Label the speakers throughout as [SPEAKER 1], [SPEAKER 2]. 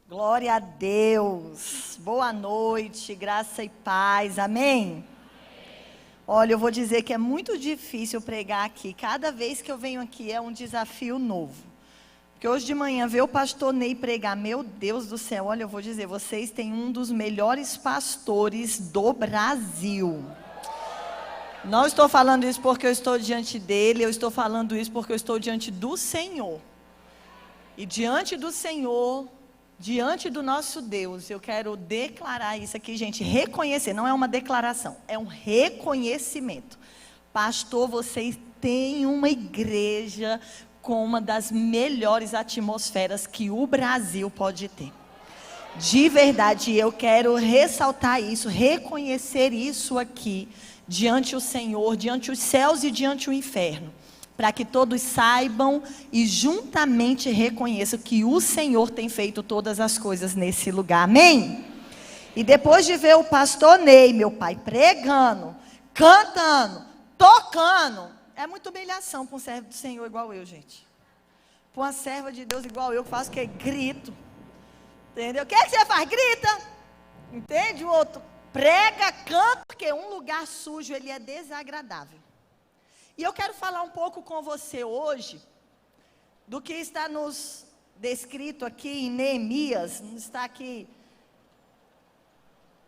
[SPEAKER 1] Glória a Deus. Boa noite, graça e paz. Amém? Olha, eu vou dizer que é muito difícil pregar aqui. Cada vez que eu venho aqui é um desafio novo. Porque hoje de manhã ver o pastor Ney pregar, meu Deus do céu, olha, eu vou dizer, vocês têm um dos melhores pastores do Brasil. Não estou falando isso porque eu estou diante dele, eu estou falando isso porque eu estou diante do Senhor. E diante do Senhor, diante do nosso Deus, eu quero declarar isso aqui, gente, reconhecer, não é uma declaração, é um reconhecimento. Pastor, vocês têm uma igreja com uma das melhores atmosferas que o Brasil pode ter. De verdade, eu quero ressaltar isso, reconhecer isso aqui, diante o Senhor, diante os céus e diante o inferno. Para que todos saibam e juntamente reconheçam que o Senhor tem feito todas as coisas nesse lugar. Amém? E depois de ver o pastor Ney, meu pai, pregando, cantando, tocando, é muita humilhação para um servo do Senhor igual eu, gente. Para uma serva de Deus igual eu, que faço o quê? Grito. Entendeu? O que você faz? Grita. Entende? O outro prega, canta, porque um lugar sujo, ele é desagradável. E eu quero falar um pouco com você hoje do que está nos descrito aqui em Neemias, está aqui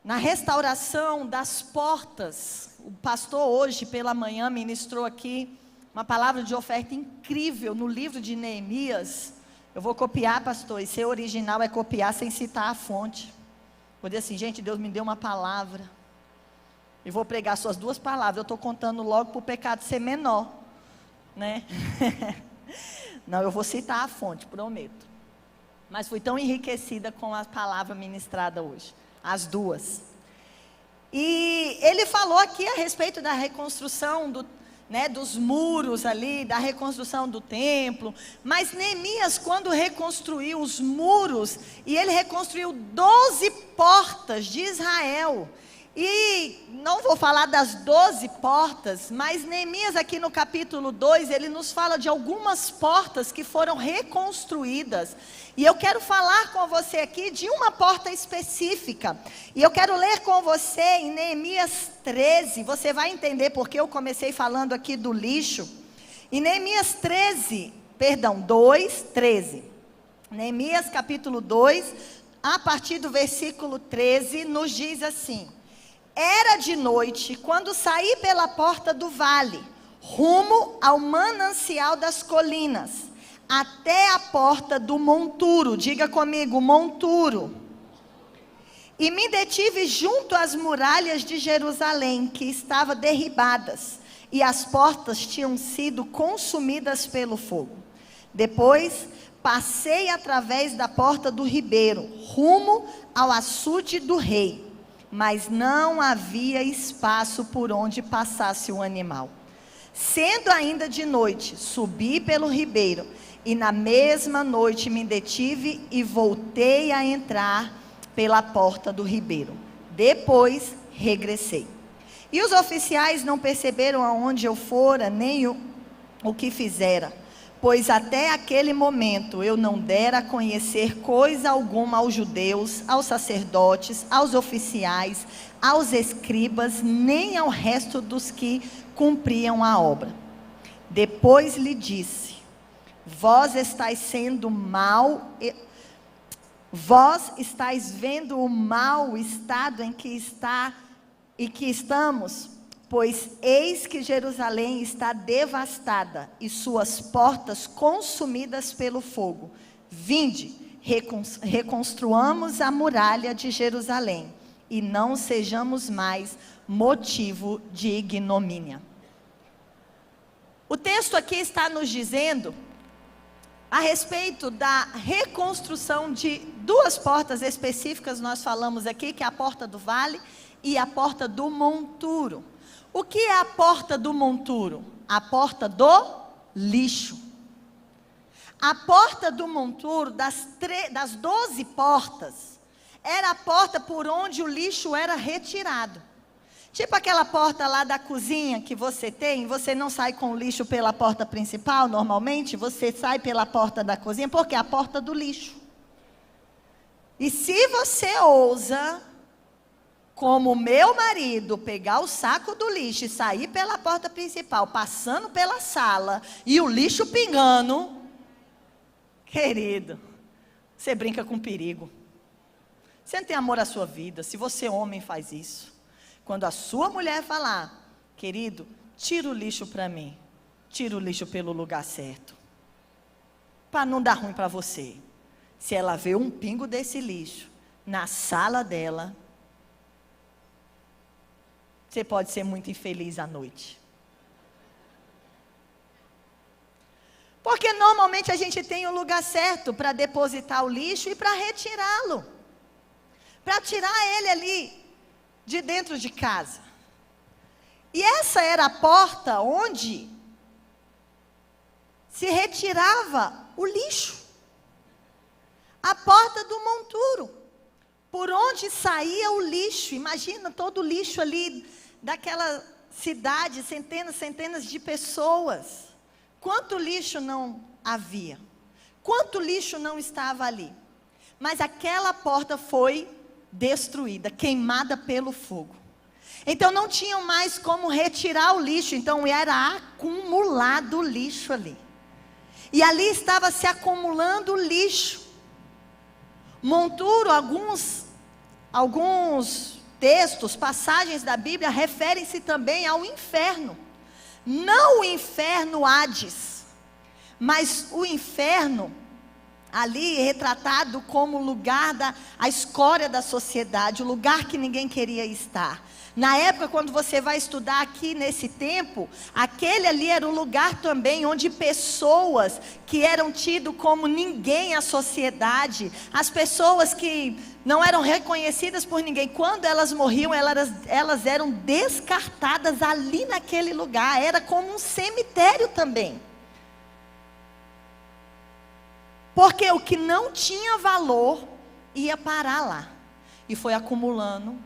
[SPEAKER 1] na restauração das portas. O pastor hoje pela manhã ministrou aqui uma palavra de oferta incrível no livro de Neemias. Eu vou copiar, pastor, e ser original é copiar sem citar a fonte. Vou dizer assim, gente, Deus me deu uma palavra. E vou pregar suas duas palavras. Eu estou contando logo para o pecado ser menor, né? Não, eu vou citar a fonte, prometo. Mas fui tão enriquecida com a palavra ministrada hoje. As duas. E ele falou aqui a respeito da reconstrução dos muros ali, da reconstrução do templo. Mas Neemias, quando reconstruiu os muros, e ele reconstruiu 12 portas de Israel. E não vou falar das 12 portas, mas Neemias aqui no capítulo 2, ele nos fala de algumas portas que foram reconstruídas. E eu quero falar com você aqui de uma porta específica. E eu quero ler com você em Neemias 13, você vai entender porque eu comecei falando aqui do lixo. Em Neemias 2, 13. Neemias capítulo 2, a partir do versículo 13, nos diz assim: Era de noite, quando saí pela porta do vale, rumo ao manancial das colinas, até a porta do monturo, diga comigo, monturo. E me detive junto às muralhas de Jerusalém, que estavam derribadas, e as portas tinham sido consumidas pelo fogo. Depois, passei através da porta do ribeiro, rumo ao açude do rei. Mas não havia espaço por onde passasse o animal. Sendo ainda de noite, subi pelo ribeiro, e na mesma noite me detive e voltei a entrar pela porta do ribeiro. Depois regressei. E os oficiais não perceberam aonde eu fora, nem o que fizera, pois até aquele momento eu não dera a conhecer coisa alguma aos judeus, aos sacerdotes, aos oficiais, aos escribas, nem ao resto dos que cumpriam a obra. Depois lhe disse: Vós estáis vendo o mau estado em que estamos? Pois eis que Jerusalém está devastada e suas portas consumidas pelo fogo. Vinde, reconstruamos a muralha de Jerusalém e não sejamos mais motivo de ignomínia. O texto aqui está nos dizendo a respeito da reconstrução de duas portas específicas. Nós falamos aqui que é a porta do vale e a porta do monturo. O que é a porta do monturo? A porta do lixo. A porta do monturo, das 12 portas, era a porta por onde o lixo era retirado. Tipo aquela porta lá da cozinha que você tem, você não sai com o lixo pela porta principal, normalmente, você sai pela porta da cozinha, porque é a porta do lixo. E se você ousa, como meu marido, pegar o saco do lixo e sair pela porta principal, passando pela sala, e o lixo pingando, querido, você brinca com perigo. Você não tem amor à sua vida. Se você homem faz isso, quando a sua mulher falar, querido, tira o lixo para mim, tira o lixo pelo lugar certo, para não dar ruim para você. Se ela vê um pingo desse lixo na sala dela, você pode ser muito infeliz à noite. Porque normalmente a gente tem o lugar certo para depositar o lixo e para retirá-lo. Para tirar ele ali de dentro de casa. E essa era a porta onde se retirava o lixo. A porta do monturo, por onde saía o lixo. Imagina todo o lixo ali daquela cidade, centenas de pessoas. Quanto lixo não havia? Quanto lixo não estava ali? Mas aquela porta foi destruída, queimada pelo fogo. Então não tinham mais como retirar o lixo, então era acumulado o lixo ali. E ali estava se acumulando o lixo. Monturo, alguns textos, passagens da Bíblia referem-se também ao inferno. Não o inferno Hades, mas o inferno ali retratado como o lugar a escória da sociedade, o lugar que ninguém queria estar. Na época, quando você vai estudar aqui nesse tempo, aquele ali era o lugar também onde pessoas que eram tidas como ninguém à sociedade, as pessoas que não eram reconhecidas por ninguém, quando elas morriam, elas eram descartadas ali naquele lugar, era como um cemitério também. Porque o que não tinha valor ia parar lá. E foi acumulando.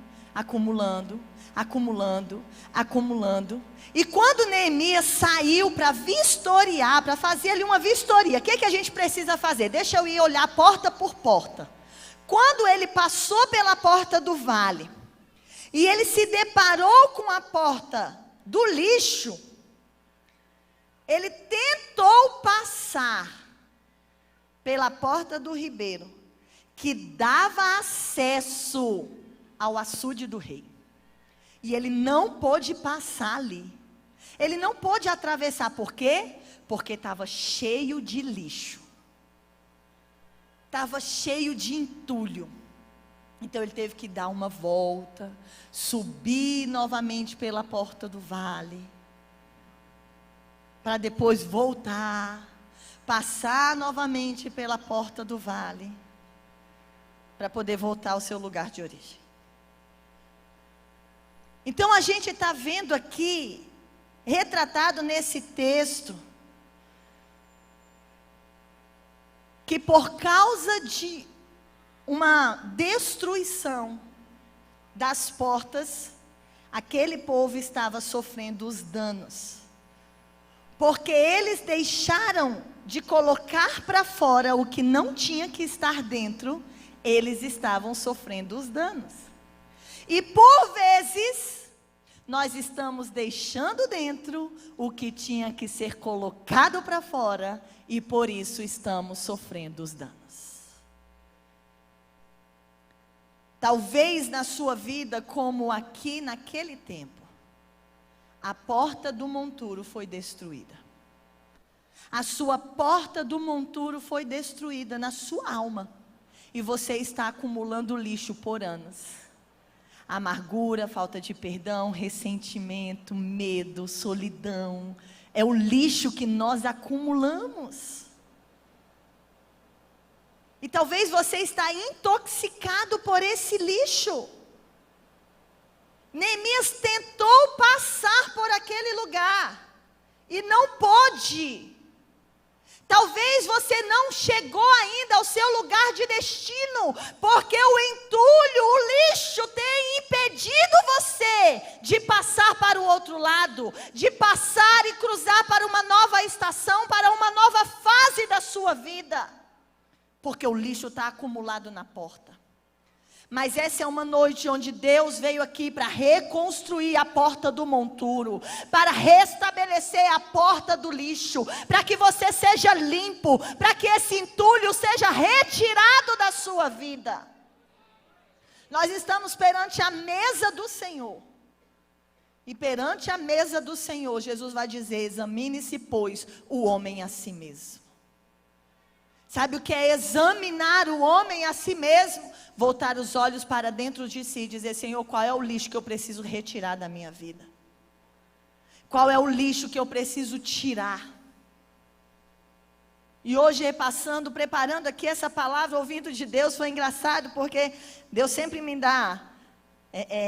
[SPEAKER 1] E quando Neemias saiu para vistoriar, para fazer ali uma vistoria, o que a gente precisa fazer? Deixa eu ir olhar porta por porta. Quando ele passou pela porta do vale, e ele se deparou com a porta do lixo, ele tentou passar pela porta do ribeiro, que dava acesso ao açude do rei. E ele não pôde passar ali. Ele não pôde atravessar. Por quê? Porque estava cheio de lixo. Estava cheio de entulho. Então ele teve que dar uma volta, subir novamente pela porta do vale, para depois voltar, passar novamente pela porta do vale, para poder voltar ao seu lugar de origem. Então a gente está vendo aqui, retratado nesse texto, que por causa de uma destruição das portas, aquele povo estava sofrendo os danos. Porque eles deixaram de colocar para fora o que não tinha que estar dentro, eles estavam sofrendo os danos. E por vezes, nós estamos deixando dentro o que tinha que ser colocado para fora, e por isso estamos sofrendo os danos. Talvez na sua vida, como aqui naquele tempo, a porta do monturo foi destruída. A sua porta do monturo foi destruída na sua alma. E você está acumulando lixo por anos. Amargura, falta de perdão, ressentimento, medo, solidão. É o lixo que nós acumulamos. E talvez você está intoxicado por esse lixo. Neemias tentou passar por aquele lugar e não pôde. Talvez você não chegou ainda ao seu lugar de destino, porque o entulho, o lixo tem impedido você de passar para o outro lado, de passar e cruzar para uma nova estação, para uma nova fase da sua vida. porque o lixo está acumulado na porta. Mas essa é uma noite onde Deus veio aqui para reconstruir a porta do monturo, para restabelecer a porta do lixo, para que você seja limpo, para que esse entulho seja retirado da sua vida. Nós estamos perante a mesa do Senhor. E perante a mesa do Senhor, Jesus vai dizer: examine-se, pois, o homem a si mesmo. Sabe o que é examinar o homem a si mesmo? Voltar os olhos para dentro de si e dizer: Senhor, qual é o lixo que eu preciso retirar da minha vida? Qual é o lixo que eu preciso tirar? E hoje, repassando, preparando aqui essa palavra, ouvindo de Deus, foi engraçado, porque Deus sempre me dá,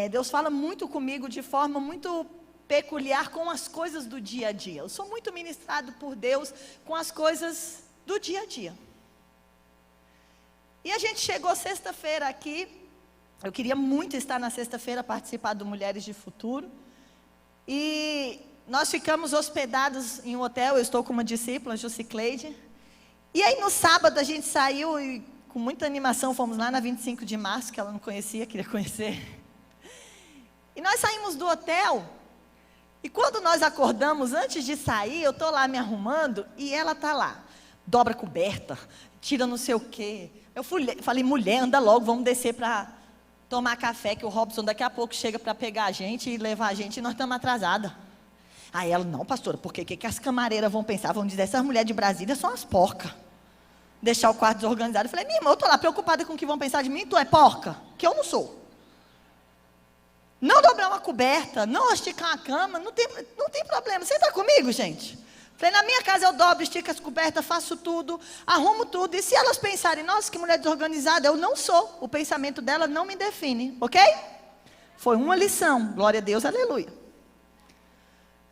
[SPEAKER 1] Deus fala muito comigo de forma muito peculiar com as coisas do dia a dia. Eu sou muito ministrado por Deus com as coisas do dia a dia. E a gente chegou sexta-feira aqui, eu queria muito estar na sexta-feira, participar do Mulheres de Futuro, e nós ficamos hospedados em um hotel, eu estou com uma discípula, Jucicleide, e aí no sábado a gente saiu e com muita animação fomos lá na 25 de março, que ela não conhecia, queria conhecer, e nós saímos do hotel, e quando nós acordamos, antes de sair, eu estou lá me arrumando, e ela está lá, dobra a coberta, tira não sei o quê. Eu falei: mulher, anda logo, vamos descer para tomar café, que o Robson daqui a pouco chega para pegar a gente e levar a gente, e nós estamos atrasadas. Aí ela: não, pastora, porque o que as camareiras vão pensar? Vão dizer: essas mulheres de Brasília são as porcas. Deixar o quarto desorganizado. Eu falei: minha irmã, eu estou lá preocupada com o que vão pensar de mim, tu é porca? Que eu não sou. Não dobrar uma coberta, não esticar a cama, não tem problema. Você está comigo, gente? Falei: na minha casa eu dobro, estico as cobertas, faço tudo, arrumo tudo. E se elas pensarem: nossa, que mulher desorganizada, eu não sou. O pensamento dela não me define, ok? Foi uma lição, glória a Deus, aleluia.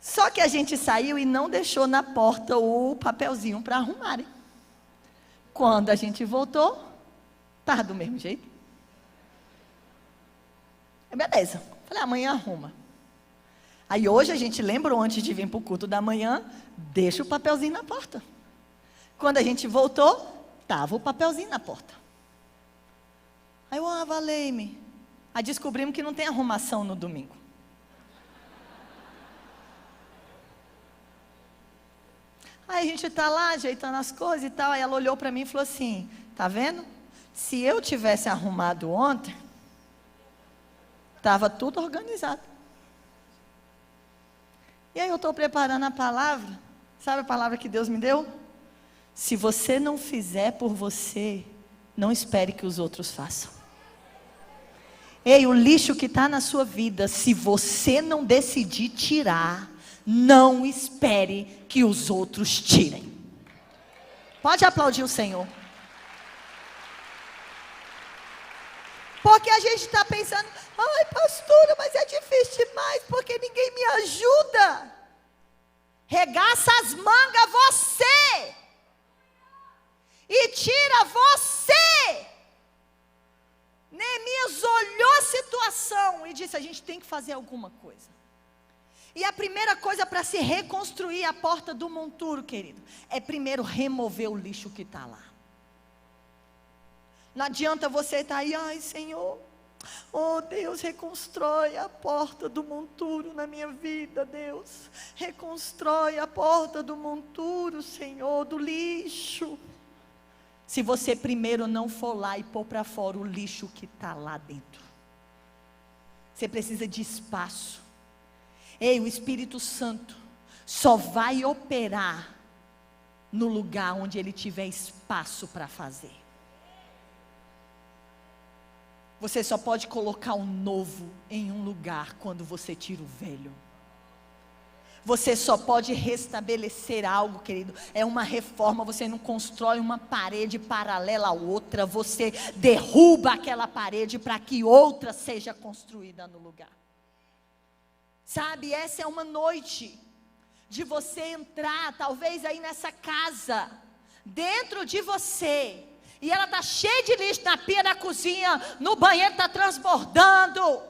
[SPEAKER 1] Só que a gente saiu e não deixou na porta o papelzinho para arrumarem. Quando a gente voltou, estava do mesmo jeito. Beleza, falei: amanhã arruma. Aí hoje a gente lembrou, antes de vir para o culto da manhã, deixa o papelzinho na porta. Quando a gente voltou, estava o papelzinho na porta. Aí eu: valei-me. Aí descobrimos que não tem arrumação no domingo. Aí a gente está lá, ajeitando as coisas e tal. Aí ela olhou para mim e falou assim: tá vendo? Se eu tivesse arrumado ontem, estava tudo organizado. E aí eu estou preparando a palavra. Sabe a palavra que Deus me deu? Se você não fizer por você, não espere que os outros façam. Ei, o lixo que está na sua vida, se você não decidir tirar, não espere que os outros tirem. Pode aplaudir o Senhor. Porque a gente está pensando: ai, pastora, mas é difícil demais, porque ninguém me ajuda. Regaça as mangas você. E tira você. Neemias olhou a situação e disse: a gente tem que fazer alguma coisa. E a primeira coisa para se reconstruir a porta do monturo, querido, é primeiro remover o lixo que está lá. Não adianta você estar aí: ai, Senhor, oh Deus, reconstrói a porta do monturo na minha vida, Deus. Reconstrói a porta do monturo, Senhor, do lixo. Se você primeiro não for lá e pôr para fora o lixo que está lá dentro. Você precisa de espaço. Ei, o Espírito Santo só vai operar no lugar onde ele tiver espaço para fazer. Você só pode colocar o novo em um lugar quando você tira o velho. Você só pode restabelecer algo, querido. É uma reforma, você não constrói uma parede paralela à outra. Você derruba aquela parede para que outra seja construída no lugar. Sabe, essa é uma noite de você entrar, talvez aí nessa casa, dentro de você. E ela está cheia de lixo na pia da cozinha, no banheiro está transbordando.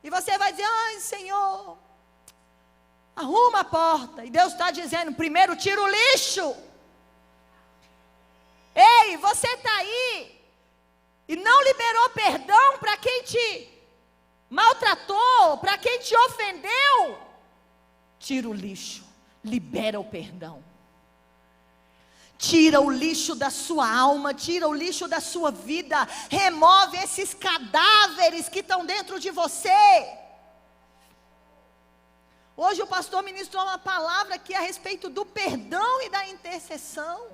[SPEAKER 1] E você vai dizer: ai, Senhor, arruma a porta. E Deus está dizendo: primeiro tira o lixo. Ei, você está aí e não liberou perdão para quem te maltratou, para quem te ofendeu? Tira o lixo, libera o perdão. Tira o lixo da sua alma, tira o lixo da sua vida, remove esses cadáveres que estão dentro de você. Hoje o pastor ministrou uma palavra aqui a respeito do perdão e da intercessão.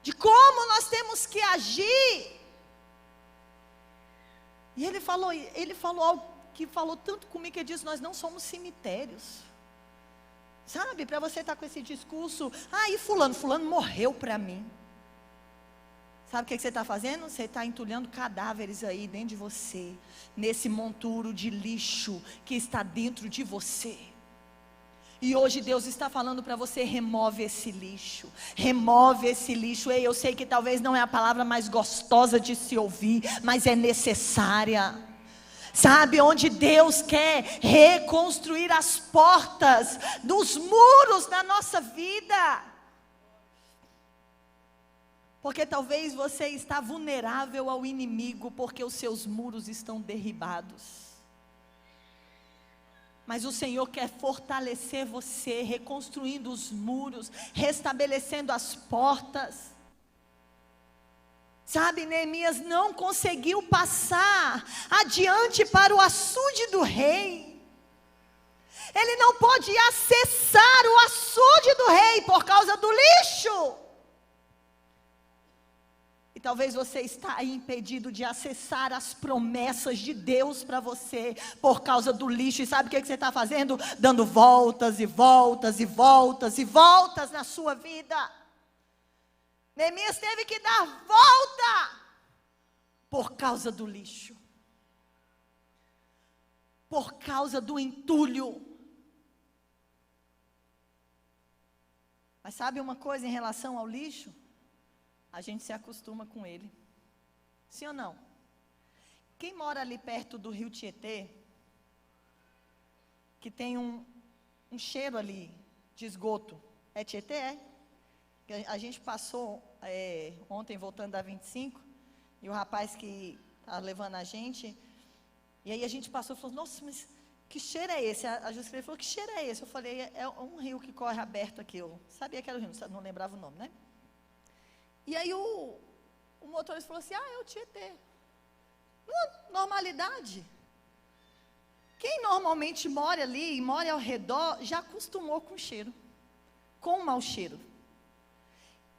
[SPEAKER 1] De como nós temos que agir. E ele falou algo que falou tanto comigo, que ele disse: nós não somos cemitérios. Sabe, para você estar com esse discurso, e fulano morreu para mim. Sabe o que você está fazendo? Você está entulhando cadáveres aí dentro de você, nesse monturo de lixo que está dentro de você. E hoje Deus está falando para você: remove esse lixo, remove esse lixo. Ei, eu sei que talvez não é a palavra mais gostosa de se ouvir, mas é necessária. Sabe, onde Deus quer reconstruir as portas dos muros da nossa vida. Porque talvez você está vulnerável ao inimigo, porque os seus muros estão derribados. Mas o Senhor quer fortalecer você, reconstruindo os muros, restabelecendo as portas. Sabe, Neemias não conseguiu passar adiante para o açude do rei. Ele não pode acessar o açude do rei por causa do lixo. E talvez você está aí impedido de acessar as promessas de Deus para você por causa do lixo. E sabe o que você está fazendo? Dando voltas e voltas e voltas e voltas na sua vida. Neemias teve que dar volta por causa do lixo, por causa do entulho. Mas sabe uma coisa em relação ao lixo? A gente se acostuma com ele. Sim ou não? Quem mora ali perto do rio Tietê, que tem um cheiro ali de esgoto, é Tietê, é? A gente passou ontem voltando da 25, e o rapaz que está levando a gente, e aí a gente passou e falou: nossa, mas que cheiro é esse? A Juscelina falou: que cheiro é esse? Eu falei: é um rio que corre aberto aqui. Eu sabia que era o rio, não lembrava o nome, né? E aí o motorista falou assim: é o Tietê. Normalidade. Quem normalmente mora ali e mora ao redor, já acostumou com o cheiro, com o mau cheiro.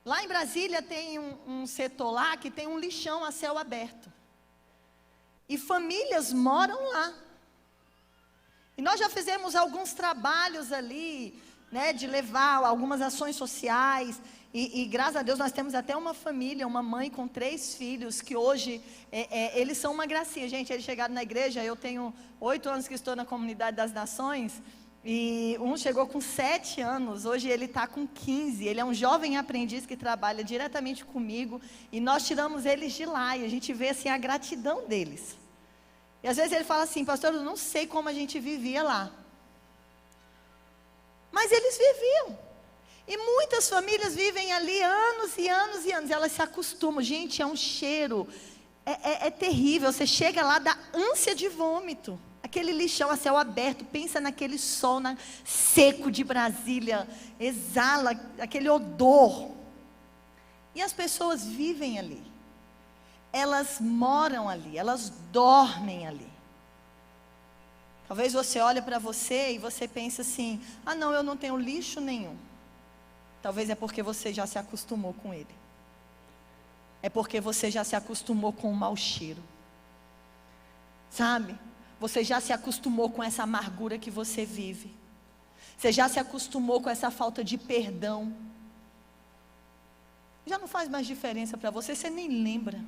[SPEAKER 1] Lá em Brasília tem um setor lá que tem um lixão a céu aberto. E famílias moram lá. E nós já fizemos alguns trabalhos ali, né, de levar algumas ações sociais. E graças a Deus nós temos até uma família, uma mãe com 3 filhos, que hoje, eles são uma gracinha. Gente, eles chegaram na igreja, eu tenho 8 anos que estou na Comunidade das Nações. E um chegou com 7 anos, hoje ele está com 15, ele é um jovem aprendiz que trabalha diretamente comigo, e nós tiramos eles de lá, e a gente vê assim a gratidão deles. E às vezes ele fala assim: pastor, eu não sei como a gente vivia lá. Mas eles viviam. E muitas famílias vivem ali anos e anos e anos, e elas se acostumam. Gente, é um cheiro, é terrível, você chega lá, dá ânsia de vômito. Aquele lixão a céu aberto, pensa naquele sol seco de Brasília, exala aquele odor. E as pessoas vivem ali, elas moram ali, elas dormem ali. Talvez você olhe para você e você pense assim: não, eu não tenho lixo nenhum. Talvez é porque você já se acostumou com ele. É porque você já se acostumou com o mau cheiro. Sabe? Você já se acostumou com essa amargura que você vive. Você já se acostumou com essa falta de perdão. Já não faz mais diferença para você, você nem lembra.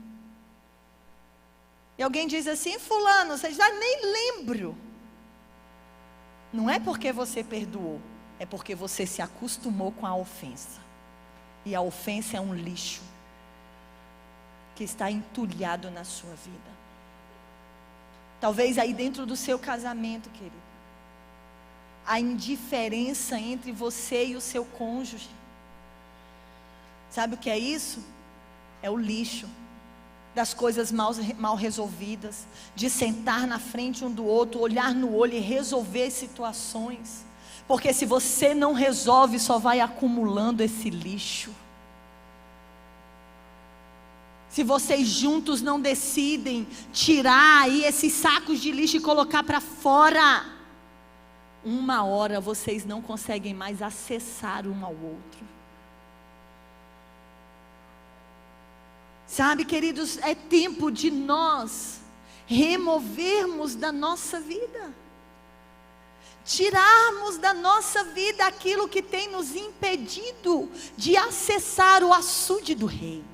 [SPEAKER 1] E alguém diz assim: fulano, você já nem lembro. Não é porque você perdoou, é porque você se acostumou com a ofensa. E a ofensa é um lixo que está entulhado na sua vida. Talvez aí dentro do seu casamento, querido, a indiferença entre você e o seu cônjuge. Sabe o que é isso? É o lixo das coisas mal resolvidas, de sentar na frente um do outro, olhar no olho e resolver as situações. Porque se você não resolve, só vai acumulando esse lixo. Se vocês juntos não decidem tirar aí esses sacos de lixo e colocar para fora, uma hora vocês não conseguem mais acessar um ao outro. Sabe, queridos, é tempo de nós removermos da nossa vida, tirarmos da nossa vida aquilo que tem nos impedido de acessar o açude do Rei,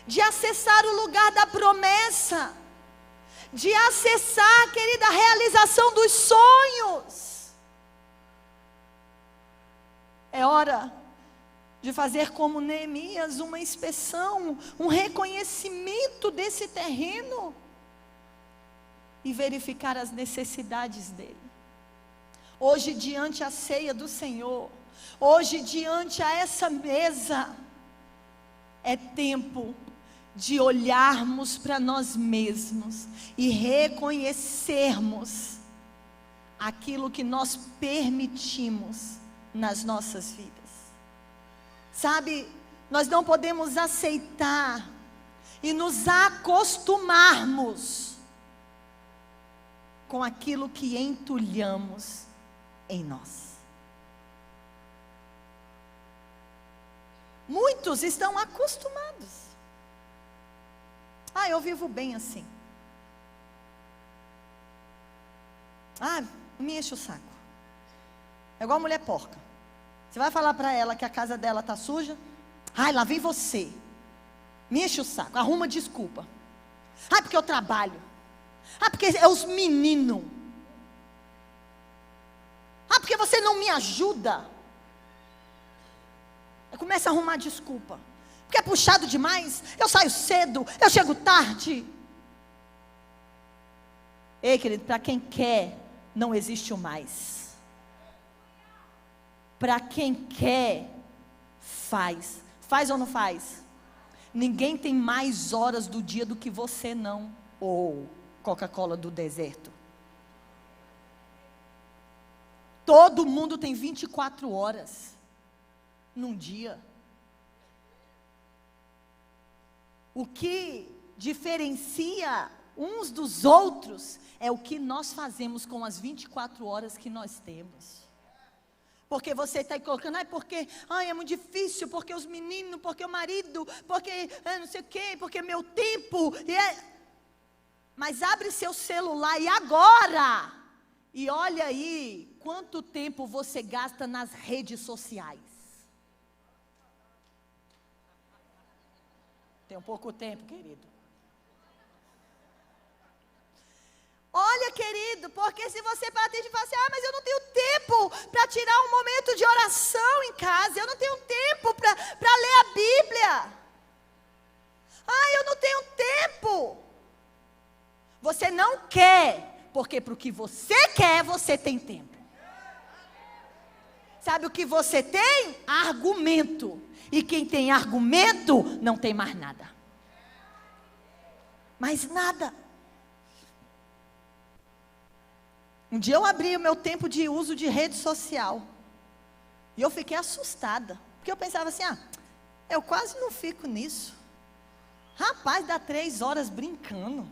[SPEAKER 1] de acessar o lugar da promessa, de acessar, querida, a realização dos sonhos. É hora de fazer como Neemias, uma inspeção, um reconhecimento desse terreno e verificar as necessidades dele. Hoje, diante a ceia do Senhor, hoje, diante a essa mesa, é tempo de olharmos para nós mesmos e reconhecermos aquilo que nós permitimos nas nossas vidas. Sabe, nós não podemos aceitar e nos acostumarmos com aquilo que entulhamos em nós. Muitos estão acostumados. Eu vivo bem assim. Não me enche o saco. É igual a mulher porca. Você vai falar para ela que a casa dela está suja? Lá vem você. Me enche o saco, arruma desculpa. Porque eu trabalho. Porque é os meninos. Porque você não me ajuda. Começa a arrumar desculpa. Porque é puxado demais, eu saio cedo, eu chego tarde. Ei, querido, para quem quer, não existe o mais. Para quem quer, faz. Faz ou não faz? Ninguém tem mais horas do dia do que você, não. Ou Coca-Cola do deserto. Todo mundo tem 24 horas num dia. O que diferencia uns dos outros é o que nós fazemos com as 24 horas que nós temos. Porque você está colocando, porque é muito difícil, porque os meninos, porque o marido, porque não sei o quê, porque meu tempo. Mas abre seu celular e agora, e olha aí quanto tempo você gasta nas redes sociais. Tem um pouco tempo, querido. Olha, querido, porque se você bater e falar assim, mas eu não tenho tempo para tirar um momento de oração em casa, eu não tenho tempo para ler a Bíblia. Eu não tenho tempo. Você não quer, porque para o que você quer, você tem tempo. Sabe o que você tem? Argumento. E quem tem argumento, não tem mais nada. Mais nada. Um dia eu abri o meu tempo de uso de rede social. E eu fiquei assustada. Porque eu pensava assim, eu quase não fico nisso. Rapaz, dá 3 horas brincando.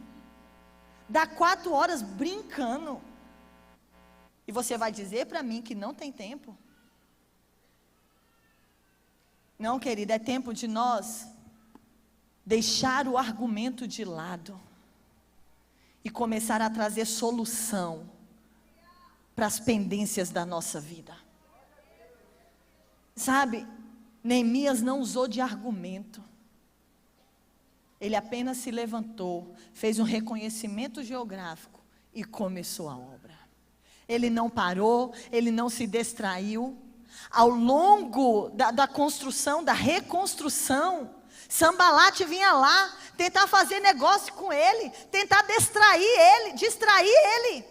[SPEAKER 1] Dá 4 horas brincando. E você vai dizer para mim que não tem tempo? Não, querida, é tempo de nós deixar o argumento de lado e começar a trazer solução para as pendências da nossa vida. Sabe, Neemias não usou de argumento. Ele apenas se levantou, fez um reconhecimento geográfico e começou a obra. Ele não parou, ele não se distraiu. Ao longo da construção, da reconstrução, Sanbalat vinha lá tentar fazer negócio com ele, tentar distrair ele.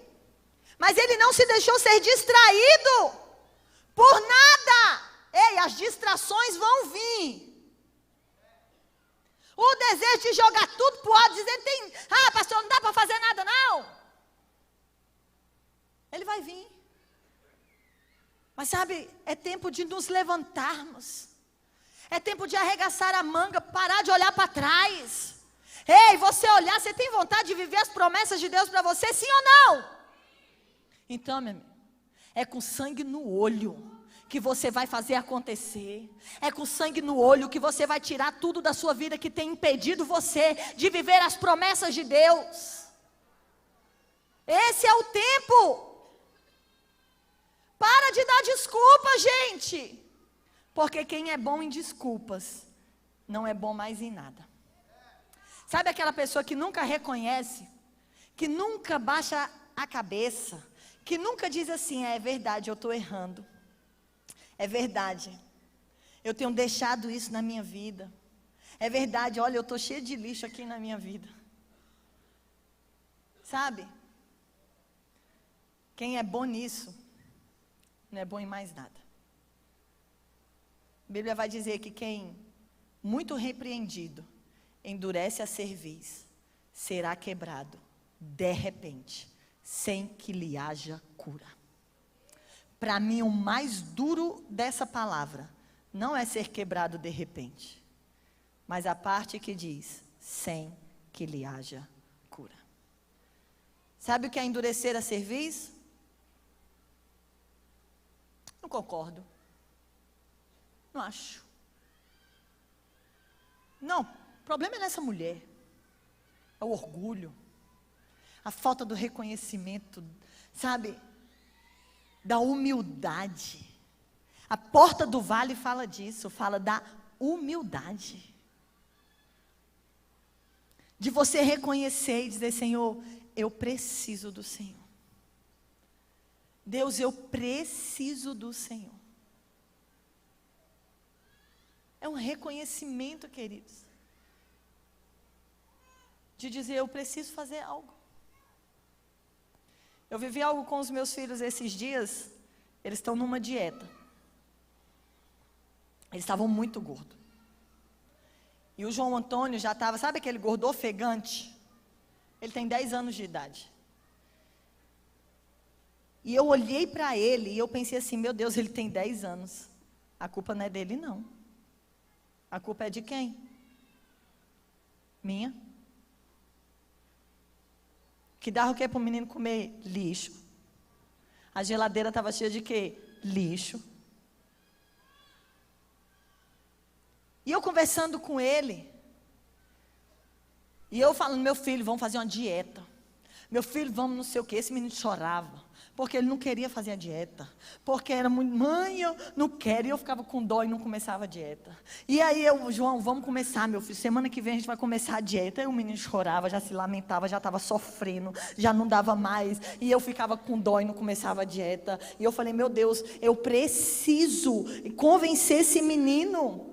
[SPEAKER 1] Mas ele não se deixou ser distraído por nada. Ei, as distrações vão vir. O desejo de jogar tudo para o alto, dizendo, pastor, não dá para fazer nada não. Ele vai vir. Mas sabe, é tempo de nos levantarmos. É tempo de arregaçar a manga, parar de olhar para trás. Ei, você olhar, você tem vontade de viver as promessas de Deus para você, sim ou não? Então, meu amigo, é com sangue no olho que você vai fazer acontecer. É com sangue no olho que você vai tirar tudo da sua vida que tem impedido você de viver as promessas de Deus. Esse é o tempo. Para de dar desculpa, gente. Porque quem é bom em desculpas, não é bom mais em nada. Sabe aquela pessoa que nunca reconhece, que nunca baixa a cabeça, que nunca diz assim, é verdade, eu estou errando. É verdade, eu tenho deixado isso na minha vida. É verdade, olha, eu estou cheio de lixo aqui na minha vida. Sabe? Quem é bom nisso, não é bom em mais nada. A Bíblia vai dizer que quem muito repreendido endurece a cerviz, será quebrado de repente, sem que lhe haja cura. Para mim, o mais duro dessa palavra não é ser quebrado de repente, mas a parte que diz, sem que lhe haja cura. Sabe o que é endurecer a cerviz? Não concordo. Não acho. Não, o problema é nessa mulher. É o orgulho. A falta do reconhecimento, sabe? Da humildade. A porta do vale fala disso, fala da humildade. De você reconhecer e dizer, Senhor, eu preciso do Senhor. Deus, eu preciso do Senhor. É um reconhecimento, queridos. De dizer, eu preciso fazer algo. Eu vivi algo com os meus filhos esses dias. Eles estão numa dieta. Eles estavam muito gordos. E o João Antônio já estava, sabe aquele gordo ofegante? Ele tem 10 anos de idade. E eu olhei para ele e eu pensei assim, meu Deus, ele tem 10 anos. A culpa não é dele, não. A culpa é de quem? Minha. Que dava o que para o menino comer? Lixo. A geladeira estava cheia de quê? Lixo. E eu conversando com ele. E eu falando, meu filho, vamos fazer uma dieta. Meu filho, vamos não sei o quê. Esse menino chorava. Porque ele não queria fazer a dieta. Porque era muito, mãe, eu não quero. E eu ficava com dó e não começava a dieta. E aí eu, João, vamos começar, meu filho. Semana que vem a gente vai começar a dieta. E o menino chorava, já se lamentava, já estava sofrendo. Já não dava mais. E eu ficava com dó e não começava a dieta. E eu falei, meu Deus, eu preciso convencer esse menino.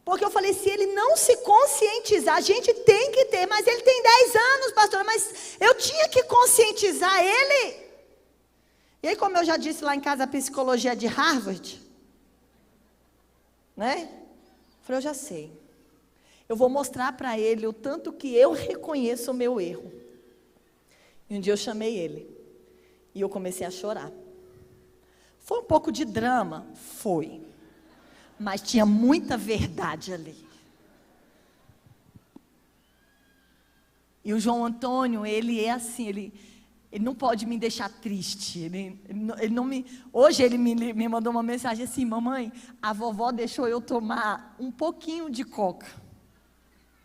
[SPEAKER 1] Porque eu falei, se ele não se conscientizar, a gente tem que ter. Mas ele tem 10 anos, pastora. Mas eu tinha que conscientizar ele. E aí, como eu já disse lá em casa, a psicologia de Harvard, né? Eu falei, eu já sei. Eu vou mostrar para ele o tanto que eu reconheço o meu erro. E um dia eu chamei ele. E eu comecei a chorar. Foi um pouco de drama? Foi. Mas tinha muita verdade ali. E o João Antônio, ele é assim, ele não pode me deixar triste. Ele não me. Hoje ele me mandou uma mensagem assim, mamãe, a vovó deixou eu tomar um pouquinho de coca.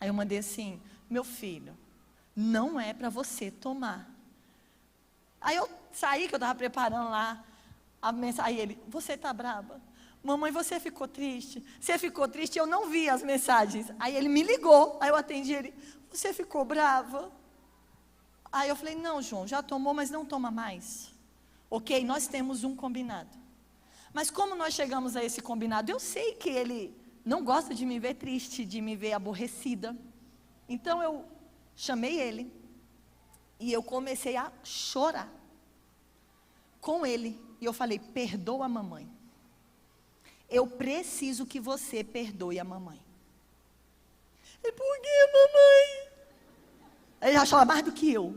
[SPEAKER 1] Aí eu mandei assim, meu filho, não é para você tomar. Aí eu saí, que eu estava preparando lá a mensagem. Aí ele, você está brava? Mamãe, você ficou triste? Você ficou triste? Eu não vi as mensagens. Aí ele me ligou, aí eu atendi ele, você ficou brava? Aí eu falei, não, João, já tomou, mas não toma mais. Ok, nós temos um combinado. Mas como nós chegamos a esse combinado? Eu sei que ele não gosta de me ver triste, de me ver aborrecida. Então eu chamei ele e eu comecei a chorar com ele. E eu falei, perdoa a mamãe. Eu preciso que você perdoe a mamãe. E por que, mamãe? Ele já chora mais do que eu.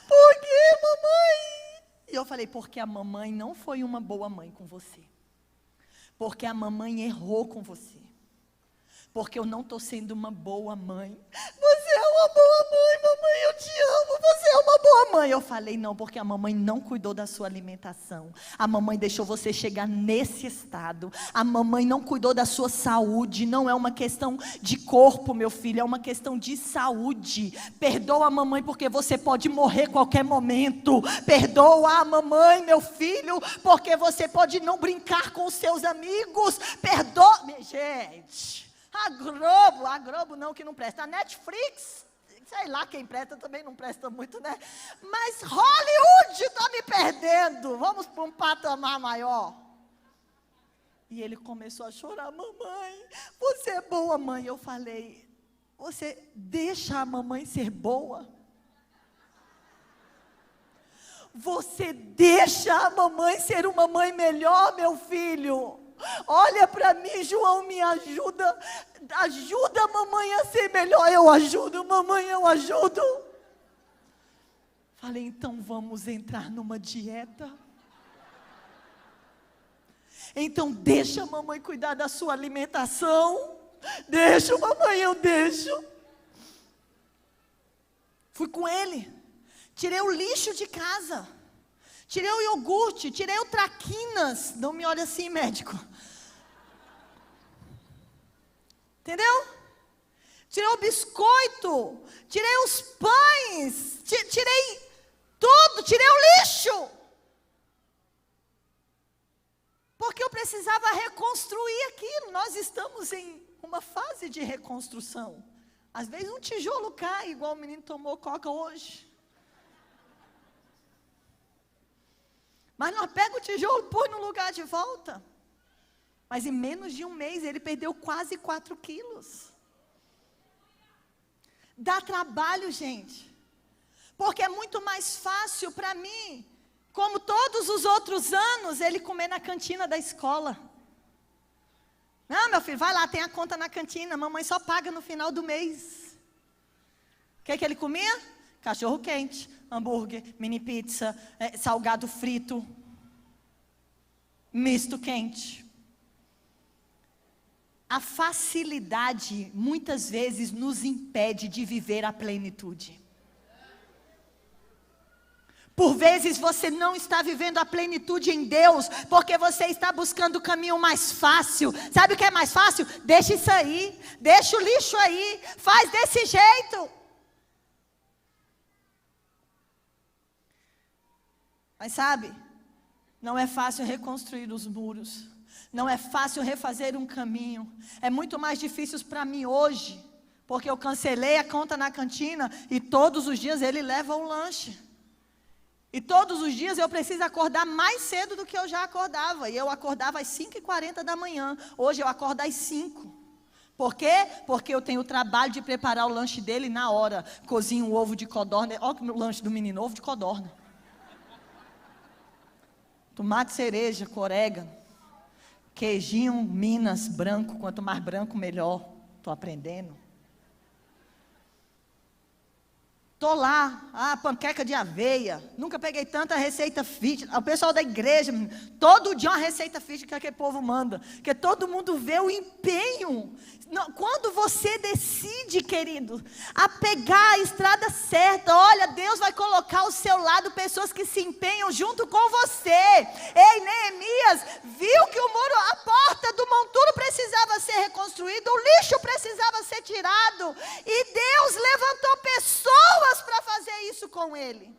[SPEAKER 1] Por que, mamãe? E eu falei, porque a mamãe não foi uma boa mãe com você. Porque a mamãe errou com você. Porque eu não estou sendo uma boa mãe. Você é uma boa mãe, mamãe, eu te amo, você é uma boa mãe. Eu falei, não, porque a mamãe não cuidou da sua alimentação. A mamãe deixou você chegar nesse estado. A mamãe não cuidou da sua saúde. Não é uma questão de corpo, meu filho, é uma questão de saúde. Perdoa a mamãe, porque você pode morrer qualquer momento. Perdoa a mamãe, meu filho, porque você pode não brincar com os seus amigos. Perdoa, minha gente. A Globo não, que não presta. A Netflix, sei lá quem presta, também não presta muito, né? Mas Hollywood está me perdendo. Vamos para um patamar maior. E ele começou a chorar, mamãe, você é boa, mãe. Eu falei, você deixa a mamãe ser boa? Você deixa a mamãe ser uma mãe melhor, meu filho? Olha para mim, João, me ajuda. Ajuda a mamãe a ser melhor. Eu ajudo, mamãe, eu ajudo. Falei, então vamos entrar numa dieta. Então deixa a mamãe cuidar da sua alimentação. Deixa, mamãe, eu deixo. Fui com ele. Tirei o lixo de casa. Tirei o iogurte, tirei o traquinas. Não me olhe assim, médico. Entendeu? Tirei o biscoito, tirei os pães, tirei tudo, tirei o lixo. Porque eu precisava reconstruir aquilo. Nós estamos em uma fase de reconstrução. Às vezes um tijolo cai, igual o menino tomou coca hoje. Mas nós pega o tijolo e põe no lugar de volta. Mas em menos de um mês ele perdeu quase 4 quilos. Dá trabalho, gente. Porque é muito mais fácil para mim, como todos os outros anos, ele comer na cantina da escola. Não, meu filho, vai lá, tem a conta na cantina, mamãe só paga no final do mês. O que ele comia? Cachorro quente, hambúrguer, mini pizza, salgado frito, misto quente. A facilidade muitas vezes nos impede de viver a plenitude. Por vezes você não está vivendo a plenitude em Deus, porque você está buscando o caminho mais fácil. Sabe o que é mais fácil? Deixa isso aí, deixa o lixo aí, faz desse jeito. Mas sabe, não é fácil reconstruir os muros. Não é fácil refazer um caminho. É muito mais difícil para mim hoje, porque eu cancelei a conta na cantina e todos os dias ele leva um lanche. E todos os dias eu preciso acordar mais cedo do que eu já acordava. E eu acordava às 5h40 da manhã. Hoje eu acordo às 5. Por quê? Porque eu tenho o trabalho de preparar o lanche dele na hora. Cozinho um ovo de codorna. Olha o lanche do menino, ovo de codorna. Tomate cereja com orégano. Queijinho Minas branco, quanto mais branco melhor. Estou aprendendo. Estou lá, panqueca de aveia. Nunca peguei tanta receita fit. O pessoal da igreja, todo dia uma receita fit que aquele povo manda. Porque todo mundo vê o empenho. Quando você decide, querido, a pegar a estrada certa, olha, Deus vai colocar ao seu lado pessoas que se empenham junto com você. Ei, Neemias, viu que o muro, a porta do monturo precisava ser reconstruída, o lixo precisava ser tirado. E Deus levantou pessoas para fazer isso com ele.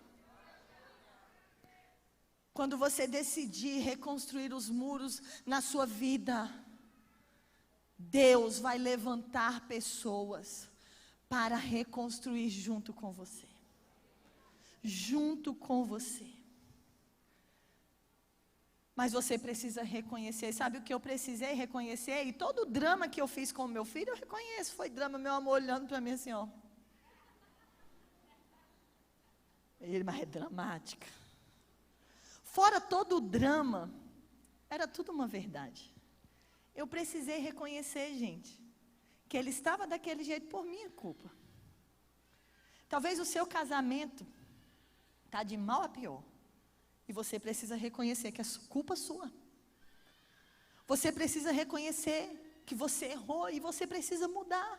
[SPEAKER 1] Quando você decidir reconstruir os muros na sua vida, Deus vai levantar pessoas para reconstruir junto com você. Junto com você. Mas você precisa reconhecer. Sabe o que eu precisei reconhecer? E todo o drama que eu fiz com o meu filho, eu reconheço. Foi drama, meu amor, olhando para mim assim, ó. Ele, mas é dramática. Fora todo o drama, era tudo uma verdade. eu precisei reconhecer, gente, que ele estava daquele jeito por minha culpa. Talvez o seu casamento está de mal a pior. E você precisa reconhecer que é culpa sua. Você precisa reconhecer que você errou e você precisa mudar.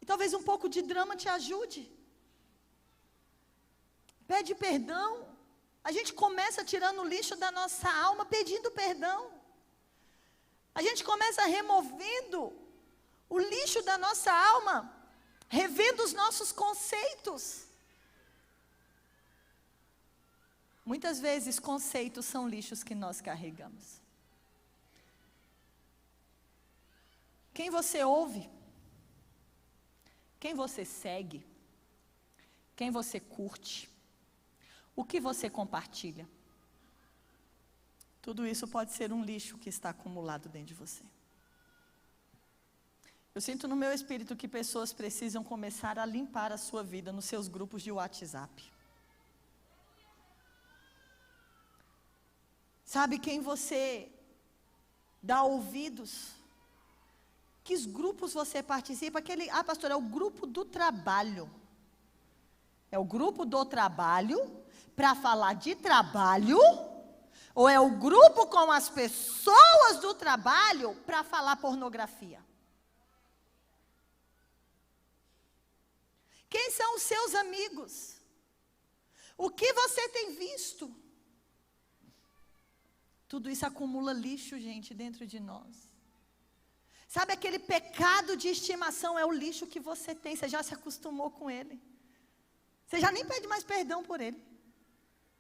[SPEAKER 1] E talvez um pouco de drama te ajude. Pede perdão. A gente começa tirando o lixo da nossa alma pedindo perdão. A gente começa removendo o lixo da nossa alma, revendo os nossos conceitos. Muitas vezes conceitos são lixos que nós carregamos. Quem você ouve? Quem você segue? Quem você curte? O que você compartilha? Tudo isso pode ser um lixo que está acumulado dentro de você. Eu sinto no meu espírito que pessoas precisam começar a limpar a sua vida nos seus grupos de WhatsApp. Sabe quem você dá ouvidos? Que grupos você participa? Pastor, é o grupo do trabalho. É o grupo do trabalho para falar de trabalho? Ou é o grupo com as pessoas do trabalho para falar pornografia? Quem são os seus amigos? O que você tem visto? Tudo isso acumula lixo, gente, dentro de nós. Sabe aquele pecado de estimação? É o lixo que você tem, você já se acostumou com ele. Você já nem pede mais perdão por ele.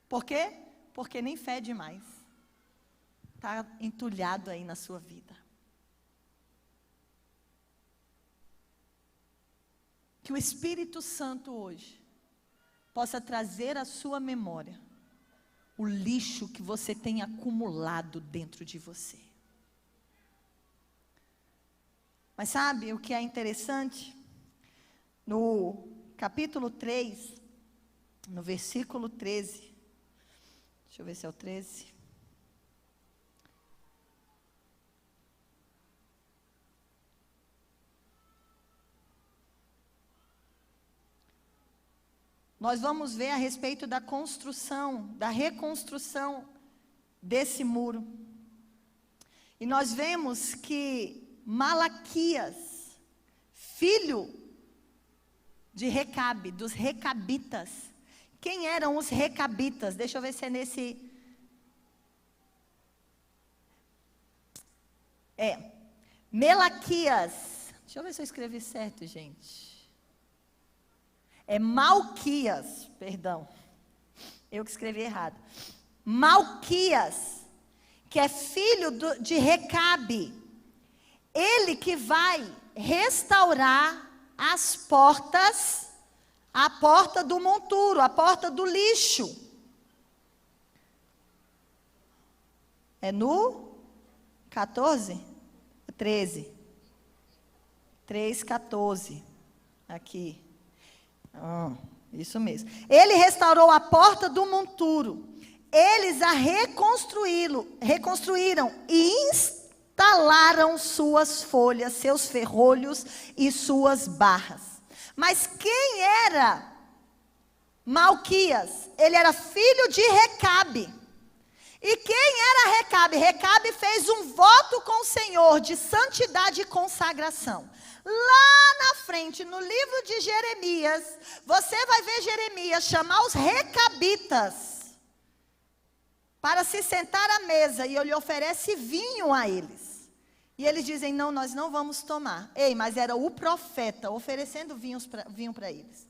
[SPEAKER 1] Por quê? Porque nem fede mais. Está entulhado aí na sua vida. Que o Espírito Santo hoje possa trazer à sua memória o lixo que você tem acumulado dentro de você. Mas sabe o que é interessante? No capítulo 3, no versículo 13. Deixa eu ver se é o 13. Nós vamos ver a respeito da construção, da reconstrução desse muro. E nós vemos que Malaquias, filho de Recabe, dos recabitas. Quem eram os recabitas? Deixa eu ver se é nesse... Melaquias. Deixa eu ver se eu escrevi certo, gente. É Malquias, perdão. Eu que escrevi errado. Malquias, que é filho de Recabe. Ele que vai restaurar as portas, a porta do monturo, a porta do lixo. É no 14? 13. 3:14. Aqui. Isso mesmo. Ele restaurou a porta do monturo. Eles a reconstruíram e instalaram suas folhas, seus ferrolhos e suas barras. Mas quem era Malquias? Ele era filho de Recabe. E quem era Recabe? Recabe fez um voto com o Senhor de santidade e consagração. Lá na frente, no livro de Jeremias, você vai ver Jeremias chamar os recabitas para se sentar à mesa, e ele oferece vinho a eles. E eles dizem, não, nós não vamos tomar. Ei, mas era o profeta oferecendo vinho para eles.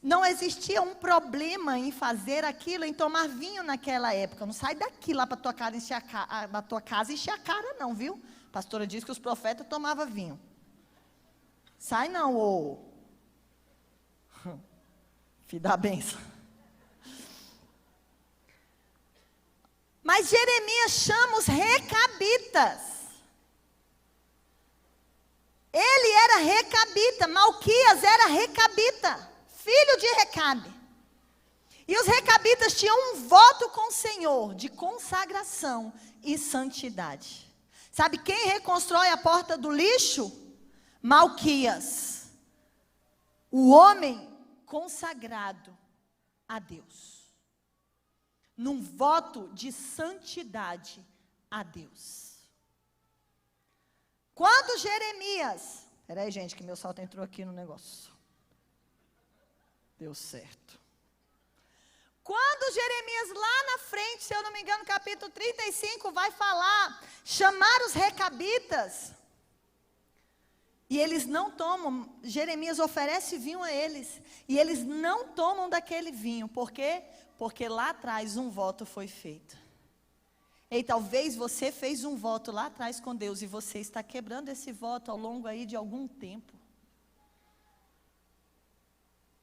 [SPEAKER 1] Não existia um problema em fazer aquilo, em tomar vinho naquela época. Não sai daqui lá para tua casa encher a cara, não, viu? A pastora diz que os profetas tomavam vinho. Sai não, ô. Filho da benção. Mas Jeremias chama os recabitas. Ele era recabita, Malquias era recabita, filho de Recabe. E os recabitas tinham um voto com o Senhor de consagração e santidade. Sabe quem reconstrói a porta do lixo? Malquias, o homem consagrado a Deus, num voto de santidade a Deus. Quando Jeremias, peraí gente, que meu salto entrou aqui no negócio, deu certo. Quando Jeremias lá na frente, se eu não me engano, capítulo 35, vai falar, chamar os recabitas, e eles não tomam, Jeremias oferece vinho a eles, e eles não tomam daquele vinho, por quê? Porque lá atrás um voto foi feito. E talvez você fez um voto lá atrás com Deus, e você está quebrando esse voto ao longo aí de algum tempo.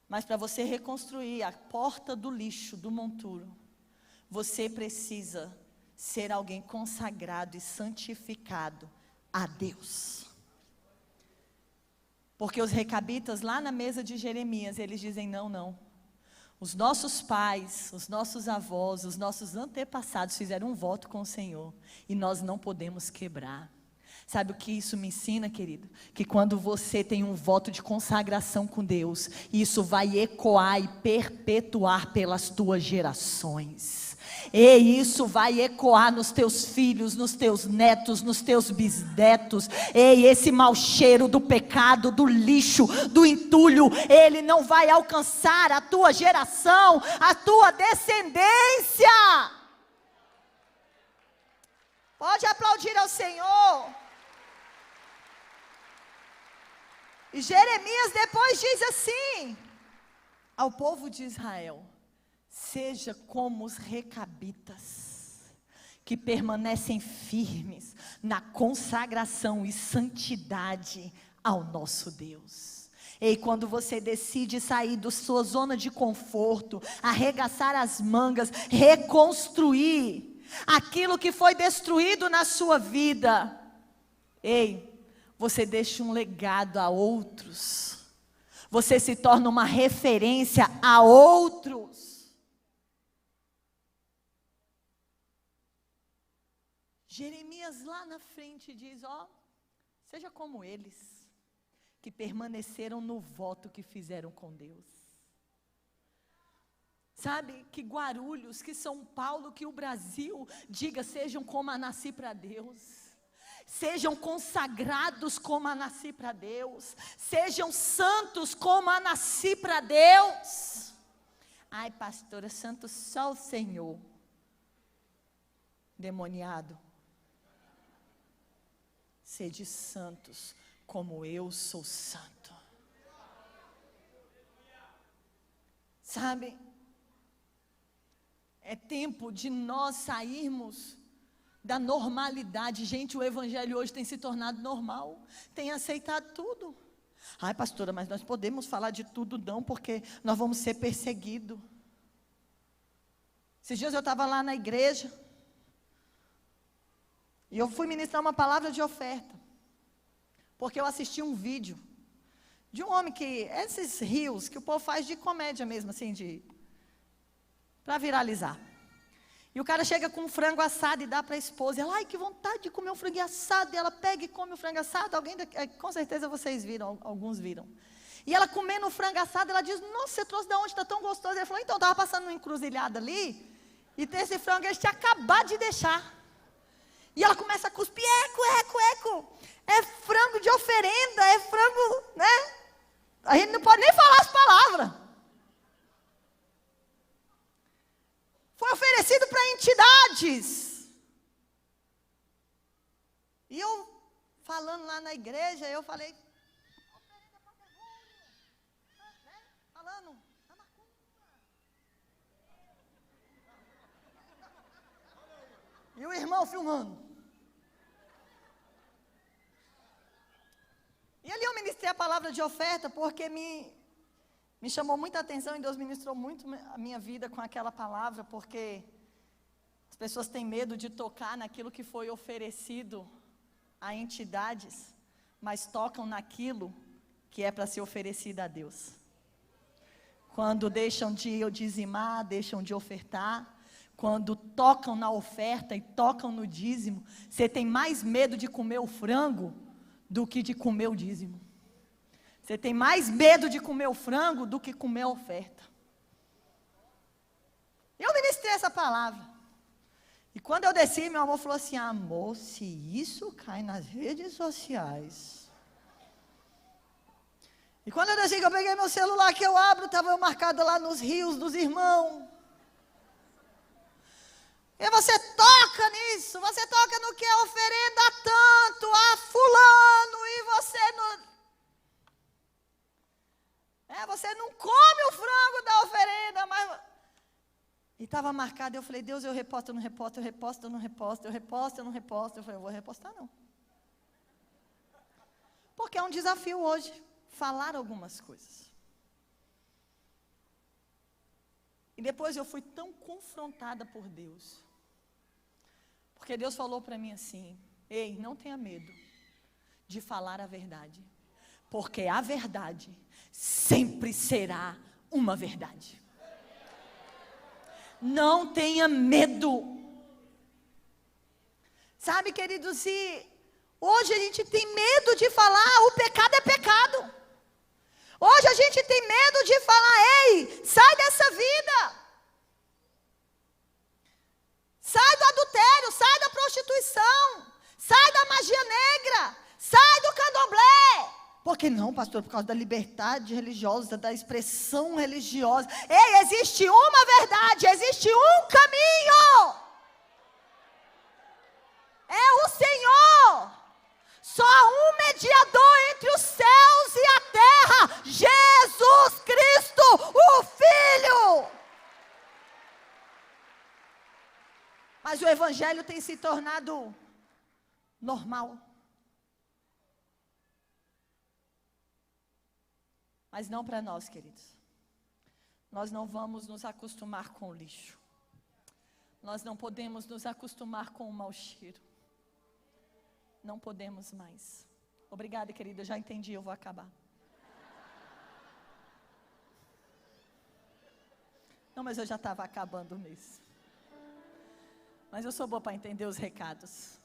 [SPEAKER 1] Mas para você reconstruir a porta do lixo, do monturo, você precisa ser alguém consagrado e santificado a Deus. Porque os recabitas lá na mesa de Jeremias, eles dizem não. Os nossos pais, os nossos avós, os nossos antepassados fizeram um voto com o Senhor e nós não podemos quebrar. Sabe o que isso me ensina, querido? Que quando você tem um voto de consagração com Deus, isso vai ecoar e perpetuar pelas tuas gerações. E isso vai ecoar nos teus filhos, nos teus netos, nos teus bisnetos. E esse mau cheiro do pecado, do lixo, do entulho, ele não vai alcançar a tua geração, a tua descendência. Pode aplaudir ao Senhor. E Jeremias depois diz assim ao povo de Israel: seja como os recabitas, que permanecem firmes na consagração e santidade ao nosso Deus. E quando você decide sair da sua zona de conforto, arregaçar as mangas, reconstruir aquilo que foi destruído na sua vida, você deixa um legado a outros. Você se torna uma referência a outros. Jeremias lá na frente diz, seja como eles, que permaneceram no voto que fizeram com Deus. Sabe, que Guarulhos, que São Paulo, que o Brasil diga, sejam como a nasci para Deus. Sejam consagrados como a nasci para Deus. Sejam santos como a nasci para Deus. Ai, pastora, santo só o Senhor. Demoniado. Sede santos como eu sou santo. Sabe, é tempo de nós sairmos da normalidade. Gente, o evangelho hoje tem se tornado normal, tem aceitado tudo. Ai, pastora, mas nós podemos falar de tudo não, porque nós vamos ser perseguidos. Esses dias eu estava lá na igreja, e eu fui ministrar uma palavra de oferta, porque eu assisti um vídeo, de um homem que, esses rios, que o povo faz de comédia mesmo, assim, para viralizar. E o cara chega com um frango assado e dá para a esposa. Ela, ai, que vontade de comer um frango assado. E ela pega e come o frango assado. Com certeza vocês viram, alguns viram. E ela comendo o frango assado, ela diz, nossa, você trouxe de onde? Está tão gostoso. Ele falou, então, estava passando uma encruzilhada ali, e esse frango eles tinham acabado de deixar. E ela começa a cuspir, eco. É frango de oferenda, é frango, né? A gente não pode nem falar as palavras. Foi oferecido para entidades. E eu, falando lá na igreja, eu falei, oferenda para demônio, né? Falando, a macumba. E o irmão filmando. E ali eu ministrei a palavra de oferta, porque me chamou muita atenção, e Deus ministrou muito a minha vida com aquela palavra, porque as pessoas têm medo de tocar naquilo que foi oferecido a entidades, mas tocam naquilo que é para ser oferecido a Deus. quando deixam de dizimar, deixam de ofertar, quando tocam na oferta e tocam no dízimo, você tem mais medo de comer o frango do que de comer o dízimo. Você tem mais medo de comer o frango do que comer a oferta. Eu ministrei essa palavra. E quando eu desci, meu amor falou assim: amor, se isso cai nas redes sociais. E quando eu desci, que eu peguei meu celular, que eu abro, estava eu marcado lá nos rios dos irmãos. E você toca nisso, você toca no que é oferenda tanto a fulano, e você não come o frango da oferenda, mas... E estava marcado, eu falei: Deus, eu reposto, eu não reposto, eu reposto, eu não reposto, eu reposto, eu não reposto. Eu falei: eu vou repostar não. Porque é um desafio hoje, falar algumas coisas. E depois eu fui tão confrontada por Deus. Porque Deus falou para mim assim: ei, não tenha medo de falar a verdade. Porque a verdade sempre será uma verdade. Não tenha medo. Sabe, queridos, se hoje a gente tem medo de falar, o pecado é pecado. Hoje a gente tem medo de falar: ei, sai dessa vida. Sai do adultério, sai da prostituição, sai da magia negra, sai do candomblé. Por que não, pastor? Por causa da liberdade religiosa, da expressão religiosa. Ei, existe uma verdade, existe um caminho. É o Senhor. Só um mediador entre os céus e a terra, Jesus Cristo, o Filho. Mas o evangelho tem se tornado normal. Mas não para nós, queridos. Nós não vamos nos acostumar com o lixo. Nós não podemos nos acostumar com o mau cheiro. Não podemos mais. Obrigada, querida, eu já entendi, eu vou acabar. Não, mas eu já estava acabando mesmo. Mas eu sou boa para entender os recados.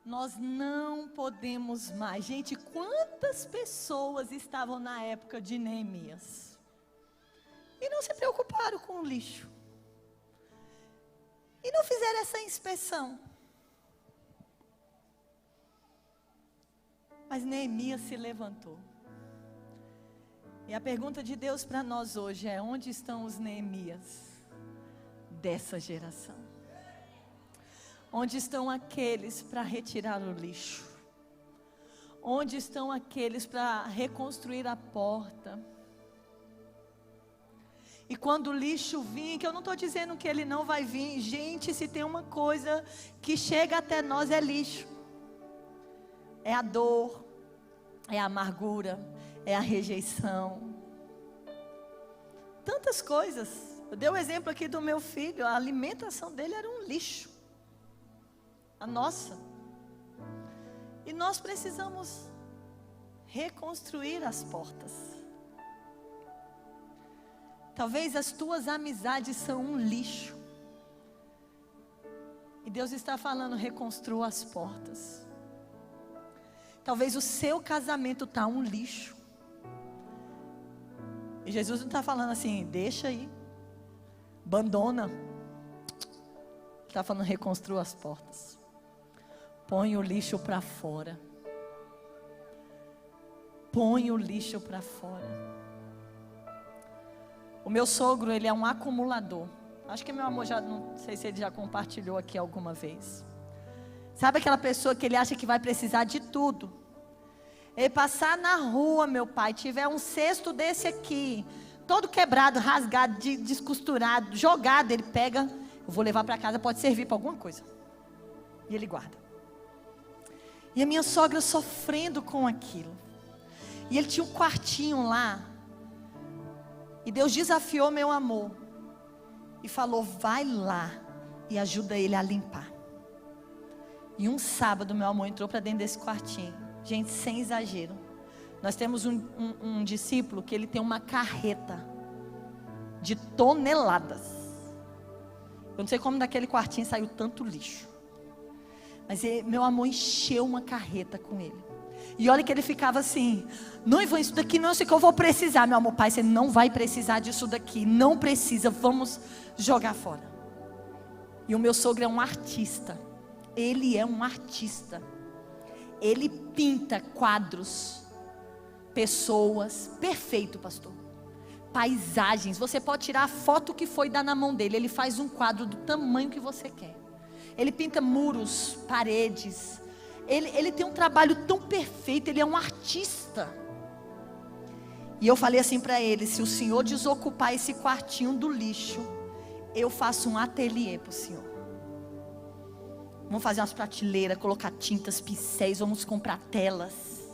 [SPEAKER 1] Nós não podemos mais. Gente, quantas pessoas estavam na época de Neemias e não se preocuparam com o lixo? E não fizeram essa inspeção? Mas Neemias se levantou. E a pergunta de Deus para nós hoje é: onde estão os Neemias dessa geração? Onde estão aqueles para retirar o lixo? Onde estão aqueles para reconstruir a porta? E quando o lixo vir, que eu não estou dizendo que ele não vai vir, gente, se tem uma coisa que chega até nós é lixo. É a dor, é a amargura, é a rejeição. Tantas coisas. Eu dei o exemplo aqui do meu filho, a alimentação dele era um lixo. A nossa. E nós precisamos reconstruir as portas. Talvez as tuas amizades são um lixo. E Deus está falando: reconstrua as portas. Talvez o seu casamento está um lixo. E Jesus não está falando assim: deixa aí, abandona. Ele está falando: reconstrua as portas. Põe o lixo para fora. Põe o lixo para fora. O meu sogro, ele é um acumulador. Acho que meu amor já, não sei se ele já compartilhou aqui alguma vez. Sabe aquela pessoa que ele acha que vai precisar de tudo? Ele passar na rua, meu pai, tiver um cesto desse aqui, todo quebrado, rasgado, descosturado, jogado, ele pega: eu vou levar para casa, pode servir para alguma coisa. E ele guarda. E a minha sogra sofrendo com aquilo. E ele tinha um quartinho lá. E Deus desafiou meu amor. E falou: vai lá e ajuda ele a limpar. E um sábado meu amor entrou para dentro desse quartinho. Gente, sem exagero. Nós temos um discípulo que ele tem uma carreta de toneladas. Eu não sei como daquele quartinho saiu tanto lixo. Mas meu amor encheu uma carreta com ele. E olha que ele ficava assim: noivo, isso daqui não sei o que eu vou precisar. Meu amor, pai, você não vai precisar disso daqui. Não precisa, vamos jogar fora. E o meu sogro é um artista. Ele é um artista. Ele pinta quadros, pessoas, perfeito, pastor. Paisagens, você pode tirar a foto que foi dar na mão dele. Ele faz um quadro do tamanho que você quer. Ele pinta muros, paredes. Ele tem um trabalho tão perfeito. Ele é um artista. E eu falei assim para ele: se o senhor desocupar esse quartinho do lixo, eu faço um ateliê para o senhor. Vamos fazer umas prateleiras, colocar tintas, pincéis, vamos comprar telas.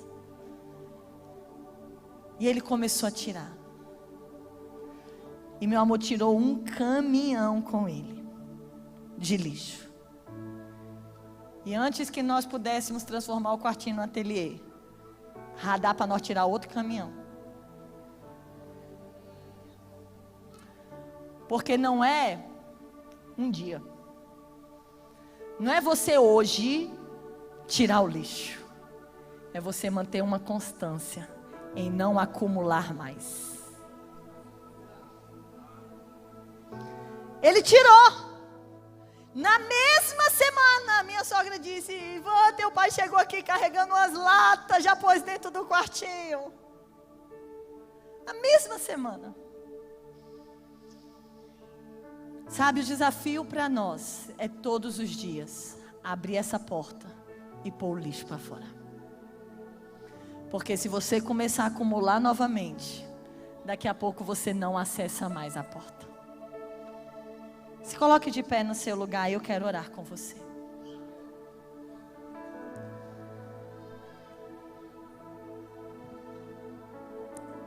[SPEAKER 1] E ele começou a tirar. E meu amor tirou um caminhão com ele de lixo. E antes que nós pudéssemos transformar o quartinho no ateliê, radar para nós tirar outro caminhão. Porque não é um dia. Não é você hoje tirar o lixo. É você manter uma constância em não acumular mais. Ele tirou. Na mesma semana, minha sogra disse: Ivan, teu pai chegou aqui carregando umas latas, já pôs dentro do quartinho. Na mesma semana. Sabe, o desafio para nós é todos os dias abrir essa porta e pôr o lixo para fora. Porque se você começar a acumular novamente, daqui a pouco você não acessa mais a porta. Se coloque de pé no seu lugar e eu quero orar com você.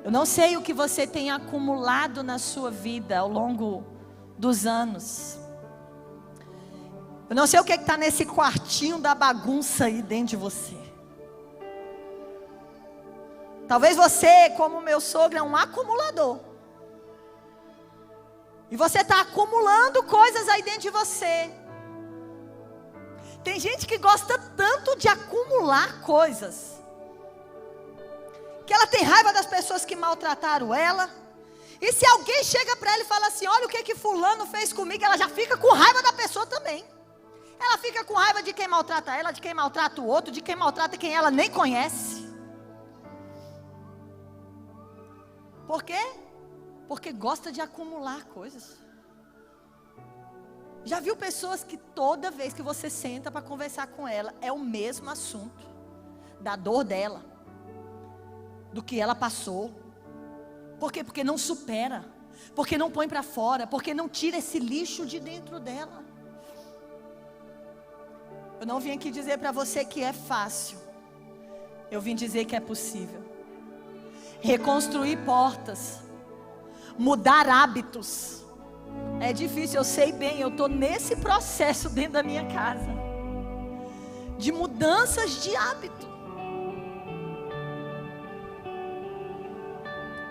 [SPEAKER 1] Eu não sei o que você tem acumulado na sua vida ao longo dos anos. Eu não sei o que está nesse quartinho da bagunça aí dentro de você. Talvez você, como meu sogro, é um acumulador. E você está acumulando coisas aí dentro de você. Tem gente que gosta tanto de acumular coisas, que ela tem raiva das pessoas que maltrataram ela. E se alguém chega para ela e fala assim: olha o que fulano fez comigo, ela já fica com raiva da pessoa também. Ela fica com raiva de quem maltrata ela, de quem maltrata o outro, de quem maltrata quem ela nem conhece. Por quê? Porque gosta de acumular coisas. Já viu pessoas que toda vez que você senta para conversar com ela, é o mesmo assunto, da dor dela, do que ela passou. Por quê? Porque não supera, porque não põe para fora, porque não tira esse lixo de dentro dela. Eu não vim aqui dizer para você que é fácil. Eu vim dizer que é possível. Reconstruir portas, mudar hábitos. É difícil, eu sei bem, eu estou nesse processo dentro da minha casa. De mudanças de hábito.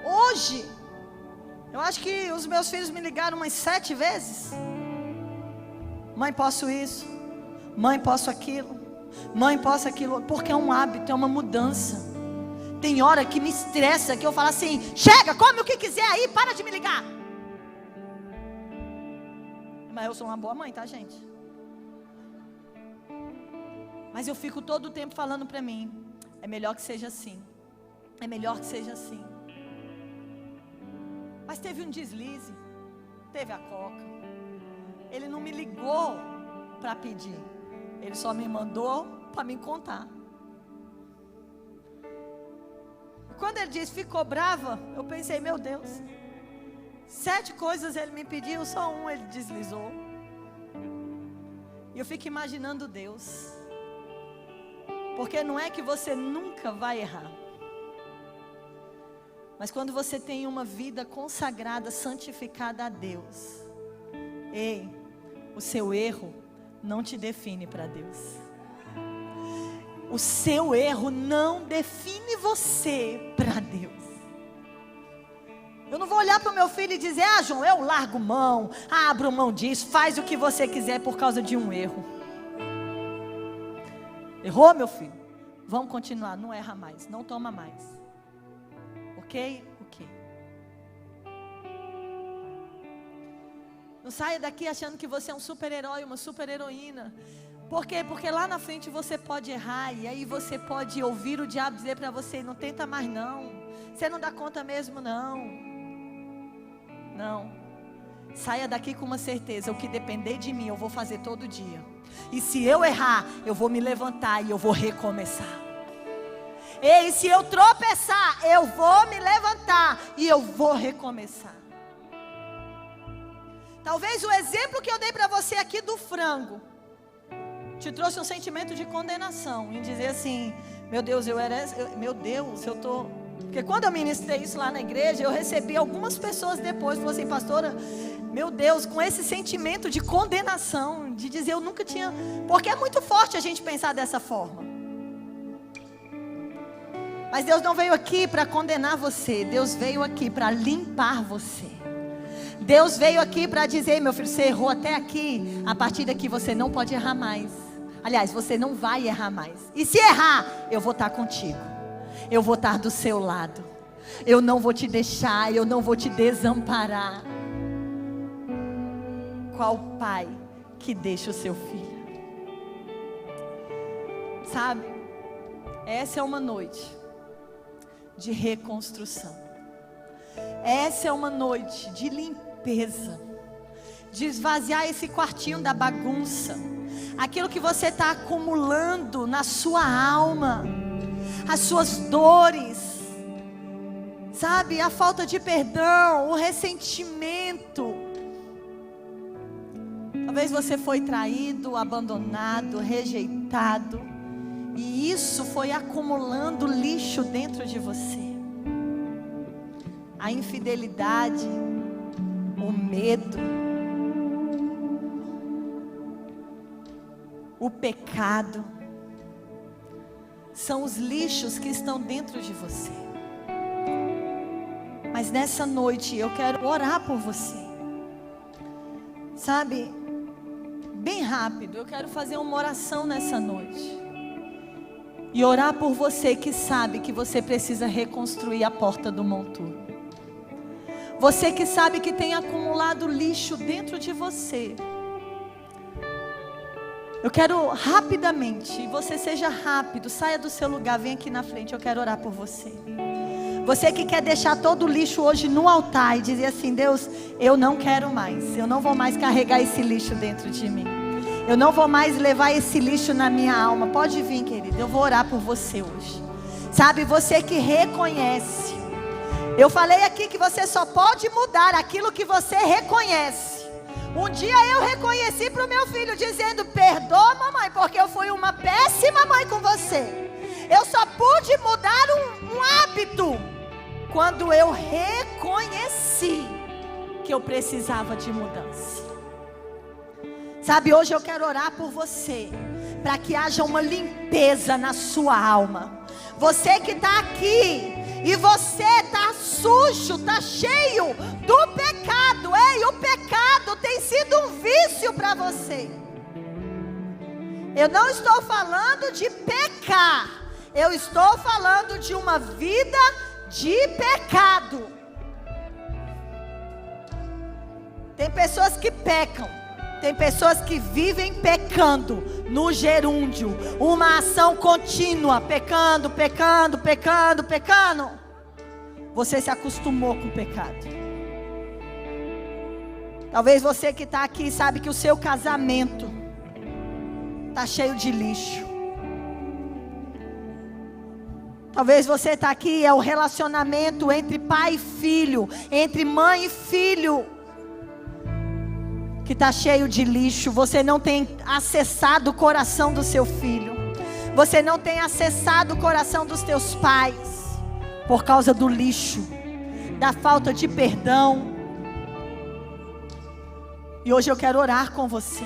[SPEAKER 1] Hoje, eu acho que os meus filhos me ligaram umas 7 vezes. Mãe, posso isso? Mãe, posso aquilo? Mãe, posso aquilo? Porque é um hábito, é uma mudança. Tem hora que me estressa, que eu falo assim: chega, come o que quiser aí, para de me ligar. Mas eu sou uma boa mãe, tá, gente? Mas eu fico todo o tempo falando para mim: é melhor que seja assim. É melhor que seja assim. Mas teve um deslize. Teve a Coca. Ele não me ligou para pedir. Ele só me mandou para me contar. Quando ele disse ficou brava, eu pensei: meu Deus, 7 coisas ele me pediu, só um ele deslizou. E eu fico imaginando Deus. Porque não é que você nunca vai errar. Mas quando você tem uma vida consagrada, santificada a Deus, ei, o seu erro não te define para Deus. O seu erro não define você para Deus. Eu não vou olhar para o meu filho e dizer: ah, João, eu largo mão, abro mão disso, faz o que você quiser por causa de um erro. Errou, meu filho? Vamos continuar, não erra mais, não toma mais. Ok? Ok. Não saia daqui achando que você é um super-herói, uma super-heroína. Por quê? Porque lá na frente você pode errar, e aí você pode ouvir o diabo dizer para você: não tenta mais não, você não dá conta mesmo não. Não, saia daqui com uma certeza: o que depender de mim eu vou fazer todo dia. E se eu errar, eu vou me levantar e eu vou recomeçar. E se eu tropeçar, eu vou me levantar e eu vou recomeçar. Talvez o exemplo que eu dei para você aqui do frango te trouxe um sentimento de condenação, em dizer assim: meu Deus, eu tô... Porque quando eu ministrei isso lá na igreja, eu recebi algumas pessoas depois, falou assim: pastora, meu Deus, com esse sentimento de condenação, de dizer eu nunca tinha... Porque é muito forte a gente pensar dessa forma. Mas Deus não veio aqui para condenar você, Deus veio aqui para limpar você. Deus veio aqui para dizer: meu filho, você errou até aqui, a partir daqui você não pode errar mais. Aliás, você não vai errar mais. E se errar, eu vou estar contigo. Eu vou estar do seu lado. Eu não vou te deixar, eu não vou te desamparar. Qual pai que deixa o seu filho? Sabe, essa é uma noite de reconstrução. Essa é uma noite de limpeza, de esvaziar esse quartinho da bagunça, aquilo que você está acumulando na sua alma, as suas dores, sabe, a falta de perdão, o ressentimento. Talvez você foi traído, abandonado, rejeitado, e isso foi acumulando lixo dentro de você. A infidelidade, o medo, o pecado, são os lixos que estão dentro de você. Mas nessa noite eu quero orar por você. Sabe, bem rápido, eu quero fazer uma oração nessa noite. E orar por você que sabe que você precisa reconstruir a porta do monturo. Você que sabe que tem acumulado lixo dentro de você. Eu quero rapidamente, e você seja rápido, saia do seu lugar, vem aqui na frente, eu quero orar por você. Você que quer deixar todo o lixo hoje no altar e dizer assim: Deus, eu não quero mais, eu não vou mais carregar esse lixo dentro de mim. Eu não vou mais levar esse lixo na minha alma. Pode vir, querido, eu vou orar por você hoje. Sabe, você que reconhece. Eu falei aqui que você só pode mudar aquilo que você reconhece. Um dia eu reconheci para o meu filho dizendo: perdoa, mamãe, porque eu fui uma péssima mãe com você. Eu só pude mudar um hábito quando eu reconheci que eu precisava de mudança. Sabe, hoje eu quero orar por você, para que haja uma limpeza na sua alma. Você que está aqui e você está sujo, está cheio do pecado. Ei, o pecado tem sido um vício para você. Eu não estou falando de pecar, eu estou falando de uma vida de pecado. Tem pessoas que pecam, tem pessoas que vivem pecando no gerúndio, uma ação contínua, pecando, pecando, pecando, pecando. Você se acostumou com o pecado. Talvez você que está aqui sabe que o seu casamento está cheio de lixo. Talvez você está aqui, é o relacionamento entre pai e filho, entre mãe e filho, que está cheio de lixo. Você não tem acessado o coração do seu filho. Você não tem acessado o coração dos teus pais, por causa do lixo, da falta de perdão. E hoje eu quero orar com você.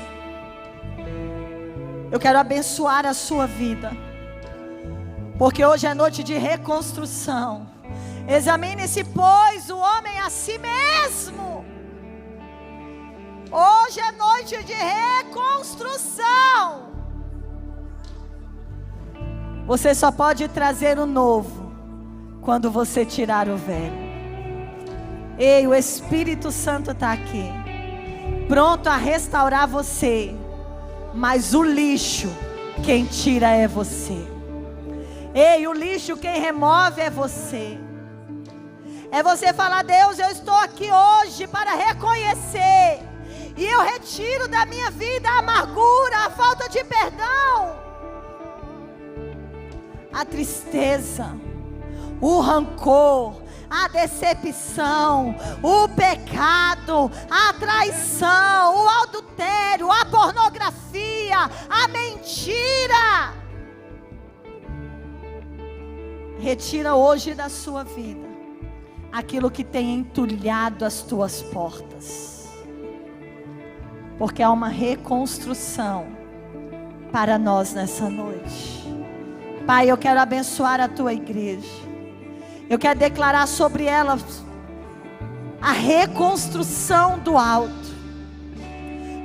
[SPEAKER 1] Eu quero abençoar a sua vida. Porque hoje é noite de reconstrução. Examine-se, pois, o homem a si mesmo. Hoje é noite de reconstrução. Você só pode trazer o novo quando você tirar o velho. Ei, o Espírito Santo está aqui, pronto a restaurar você. Mas o lixo, quem tira é você. Ei, o lixo quem remove é você. É você falar: Deus, eu estou aqui hoje para reconhecer, e eu retiro da minha vida a amargura, a falta de perdão, a tristeza, o rancor, a decepção, o pecado, a traição, o adultério, a pornografia, a mentira. Retira hoje da sua vida aquilo que tem entulhado as tuas portas, porque há uma reconstrução para nós nessa noite. Pai, eu quero abençoar a tua igreja. Eu quero declarar sobre ela a reconstrução do alto.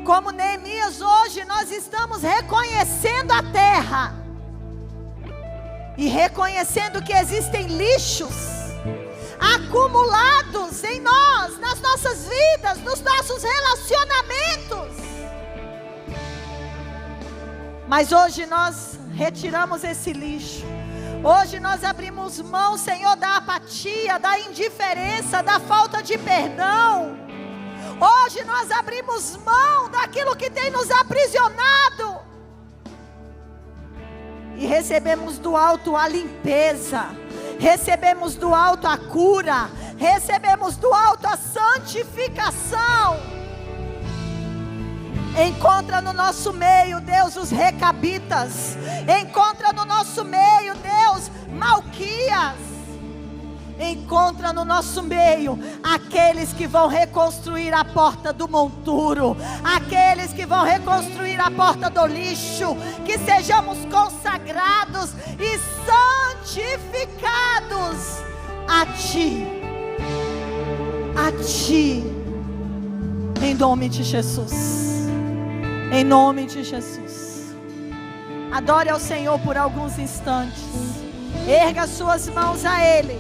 [SPEAKER 1] Como Neemias, hoje nós estamos reconhecendo a terra e reconhecendo que existem lixos acumulados em nós, nas nossas vidas, nos nossos relacionamentos. Mas hoje nós retiramos esse lixo. Hoje nós abrimos mão, Senhor, da apatia, da indiferença, da falta de perdão. Hoje nós abrimos mão daquilo que tem nos aprisionado. E recebemos do alto a limpeza. Recebemos do alto a cura. Recebemos do alto a santificação. Encontra no nosso meio, Deus, os recabitas. Encontra no nosso meio, Deus, Malquias. Encontra no nosso meio aqueles que vão reconstruir a porta do monturo, aqueles que vão reconstruir a porta do lixo. Que sejamos consagrados e santificados a Ti, em nome de Jesus. Em nome de Jesus. Adore ao Senhor por alguns instantes. Erga suas mãos a Ele.